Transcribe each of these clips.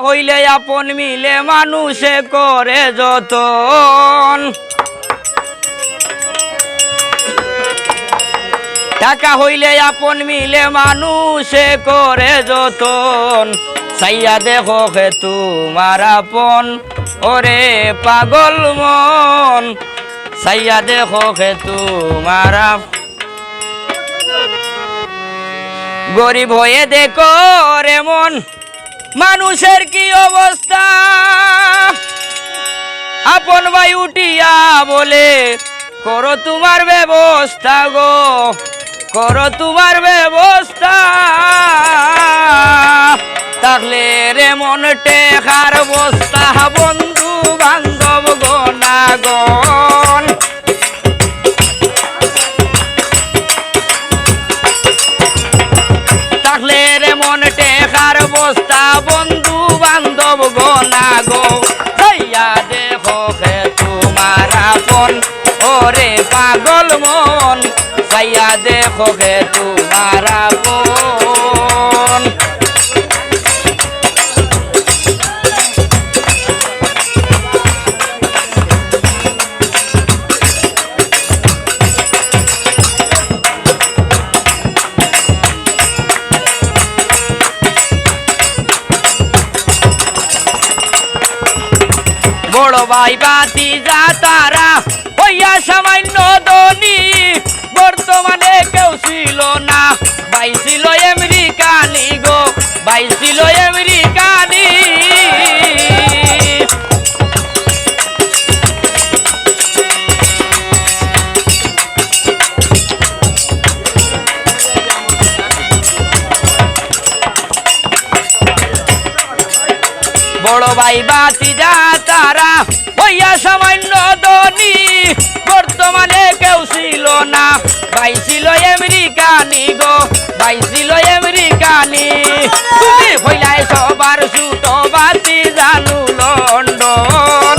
হইলে আপন মিলে মানুষে করে যতন, টাকা হইলে আপন মিলে মানুষে করে যতন, চাইয়া দেখো হে তোমার আপন ওরে পাগল মন, চাইয়া দেখো হে তোমার গরিব হয়ে দেখো রে মন মানুষের কি অবস্থা, আপন ভাই উঠিয়া বলে করো তোমার ব্যবস্থা গো, করো তোমার ব্যবস্থা, তাহলে রে মন টেকার বস্তা বন্ধু বান্ধব গনাগণ, তাহলে রে মন টেকার বস্তা বন্ধু বান্ধব গনাগণ, চাইয়া দেখো হে তোমার আপন ওরে পাগল মন, চাইয়া দেখো হে তোমার আপন। বড় ভাই বাতি যা তারা হইয়া সামান্য ধনী, বর্তমানে কেউ ছিল না, ভাই ছিল আমেরিকানি গো, ভাই ছিল আমেরিকানি, বড় ভাই বাতি যা তারা হইয়া সামান্য ধনী, বর্তমানে কেউ ছিল না, ভাই ছিল আমেরিকানি গো, ভাই ছিল আমেরিকানি, তুমি হইলাই সবার ছোট বাতি জানু লন্ডন,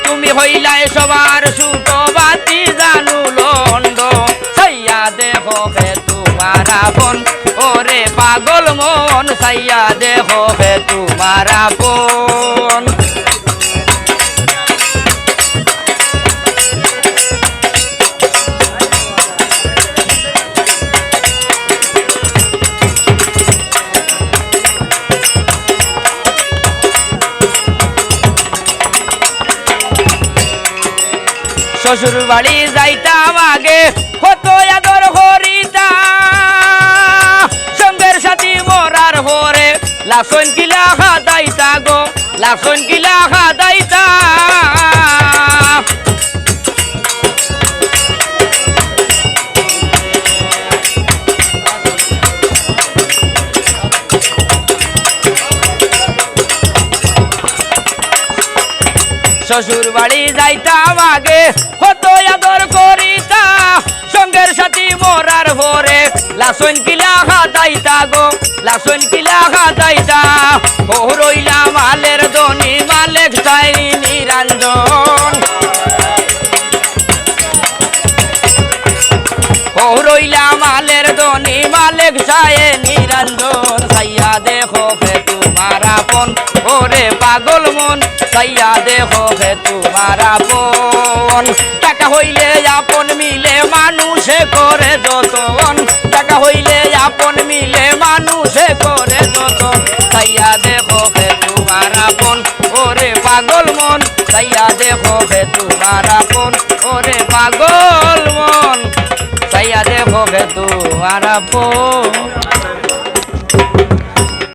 তুমি হইলাই সবার ছোট বাতি জানু লন্ডন, চাইয়া দেখো হে তোমার আপন ওরে পাগল মন, চাইয়া দেখো হে তোমার আপন। শ্বশুর বাড়ি যাইতাম আগে কত আদর করিতা, সঙ্গের সাথী মরার পরে লাখন কিলা খাদাইতা গো, লাখন কিলা খাদাইতা, শ্বশুর বাড়ি যাইতাম আগে কত আদর করিতা, সঙ্গের সাথী মরার পরে লাসন কিলা খাদাইতা গো, লাসন কিলা খাদাইতা, ও রইলা মালের ধনী মালেক চাই নিরঞ্জন, ও রইলা মালের ধনী মালেক চাই নিরঞ্জন, চাইয়া দেখো হে তোমার আপন ওরে পাগল মন, চাইয়া দেখো হে তোমার আপন, টাকা হইলে আপন মিলে মানুষে করে যতন, টাকা হইলে আপন মিলে মানুষে করে যতন, চাইয়া দেখো হে তোমার আপন ওরে পাগল মন, চাইয়া দেখো হে তোমার আপন ওরে পাগল মন, চাইয়া দেখো হে তোমার আপন।